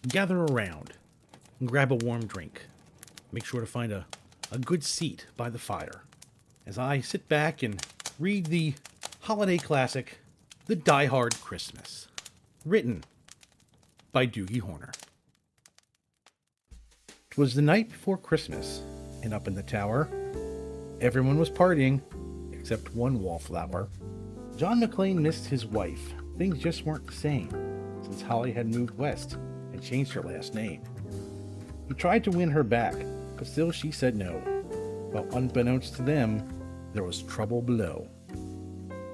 Gather around and grab a warm drink. Make sure to find a good seat by the fire as I sit back and read the holiday classic, The Die Hard Christmas, written by Doogie Horner. 'Twas the night before Christmas, and up in the tower, everyone was partying, except one wallflower. John McClane missed his wife. Things just weren't the same, since Holly had moved west and changed her last name. He tried to win her back, but still she said no, while unbeknownst to them, there was trouble below.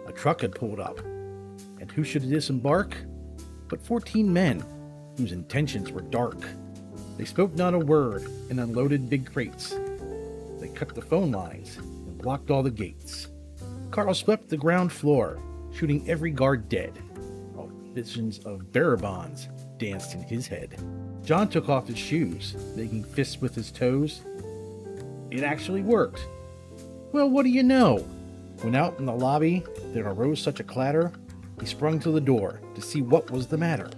A truck had pulled up, and who should disembark but 14 men, whose intentions were dark. They spoke not a word and unloaded big crates. They cut the phone lines and blocked all the gates. Carl swept the ground floor, shooting every guard dead, while visions of bearer bonds danced in his head. John took off his shoes, making fists with his toes. It actually worked. Well, what do you know? When out in the lobby there arose such a clatter, he sprung to the door to see what was the matter.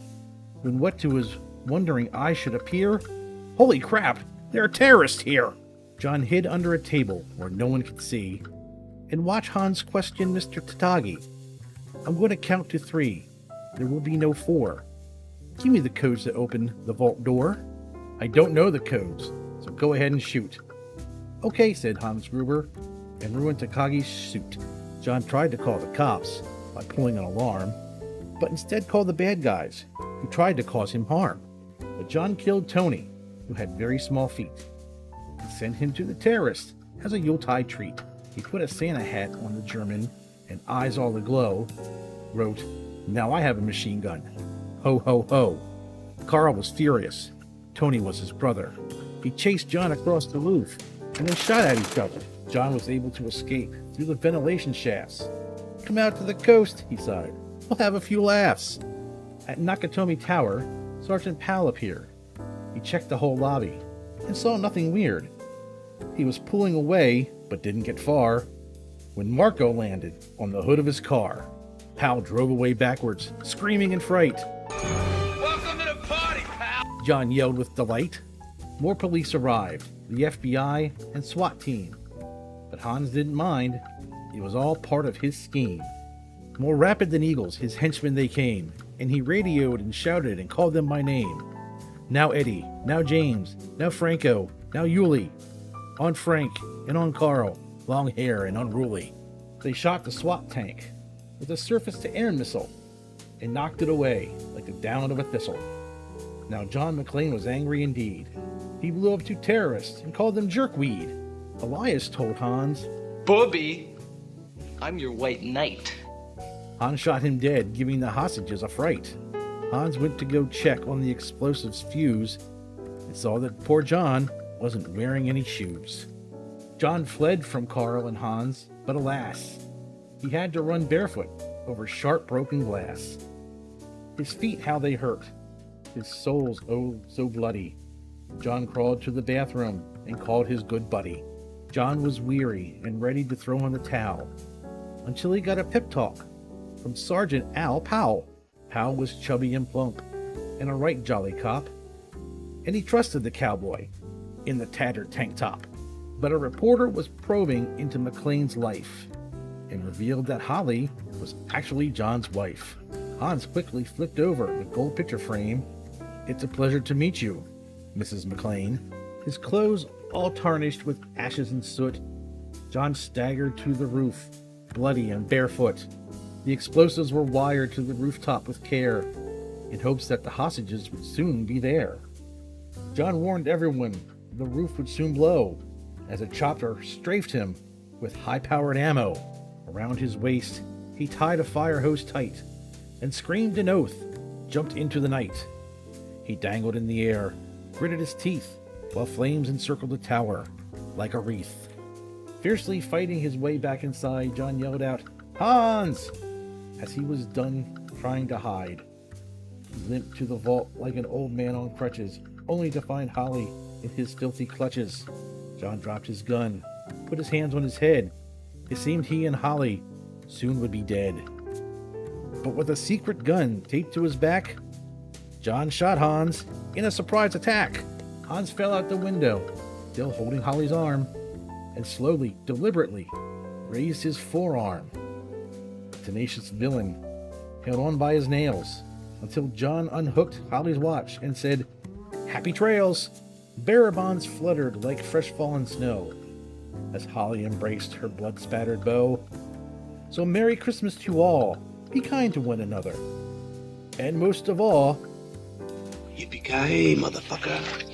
When what to his wondering eyes should appear, holy crap, there are terrorists here! John hid under a table where no one could see, and watch Hans question Mr. Tatagi. I'm going to count to 3. There will be no 4. Give me the codes to open the vault door. I don't know the codes, so go ahead and shoot. Okay, said Hans Gruber, and ruined Takagi's suit. John tried to call the cops by pulling an alarm, but instead called the bad guys who tried to cause him harm. But John killed Tony, who had very small feet, and sent him to the terrorists as a Yuletide treat. He put a Santa hat on the German, and eyes all aglow, wrote, "Now I have a machine gun. Ho, ho, ho." Carl was furious. Tony was his brother. He chased John across the roof, and they shot at each other. John was able to escape through the ventilation shafts. Come out to the coast, he sighed. We'll have a few laughs. At Nakatomi Tower, Sergeant Powell appeared. He checked the whole lobby and saw nothing weird. He was pulling away, but didn't get far, when Marco landed on the hood of his car. Powell drove away backwards, screaming in fright. Welcome to the party, pal! John yelled with delight. More police arrived, the FBI and SWAT team. But Hans didn't mind. It was all part of his scheme. More rapid than eagles, his henchmen they came, and he radioed and shouted and called them by name. Now Eddie, now James, now Franco, now Yuli. On Frank and on Carl, long hair and unruly. They shot the SWAT tank with a surface-to-air missile and knocked it away like the down of a thistle. Now John McClane was angry indeed. He blew up 2 terrorists and called them jerkweed. Elias told Hans, Bobby, I'm your white knight. Hans shot him dead, giving the hostages a fright. Hans went to go check on the explosives fuse and saw that poor John wasn't wearing any shoes. John fled from Carl and Hans, but alas, he had to run barefoot over sharp broken glass. His feet, how they hurt, his soles oh so bloody. John crawled to the bathroom and called his good buddy. John was weary and ready to throw on the towel, until he got a pep talk from Sergeant Al Powell. Powell was chubby and plump, and a right jolly cop, and he trusted the cowboy in the tattered tank top. But a reporter was probing into McClane's life, and revealed that Holly was actually John's wife. Hans quickly flipped over the gold picture frame. It's a pleasure to meet you, Mrs. McClane. His clothes all tarnished with ashes and soot, John staggered to the roof, bloody and barefoot. The explosives were wired to the rooftop with care, in hopes that the hostages would soon be there. John warned everyone the roof would soon blow, as a chopper strafed him with high-powered ammo. Around his waist, he tied a fire hose tight, and screamed an oath, jumped into the night. He dangled in the air, gritted his teeth, while flames encircled the tower like a wreath. Fiercely fighting his way back inside, John yelled out, "Hans!" as he was done trying to hide. He limped to the vault like an old man on crutches, only to find Holly in his filthy clutches. John dropped his gun, put his hands on his head. It seemed he and Holly soon would be dead. But with a secret gun taped to his back, John shot Hans in a surprise attack. Hans fell out the window, still holding Holly's arm, and slowly, deliberately, raised his forearm. The tenacious villain held on by his nails until John unhooked Holly's watch and said, "Happy trails!" Bearer bonds fluttered like fresh fallen snow as Holly embraced her blood-spattered bow. So Merry Christmas to all. Be kind to one another. And most of all, Yippee-Ki-Yay, motherfucker.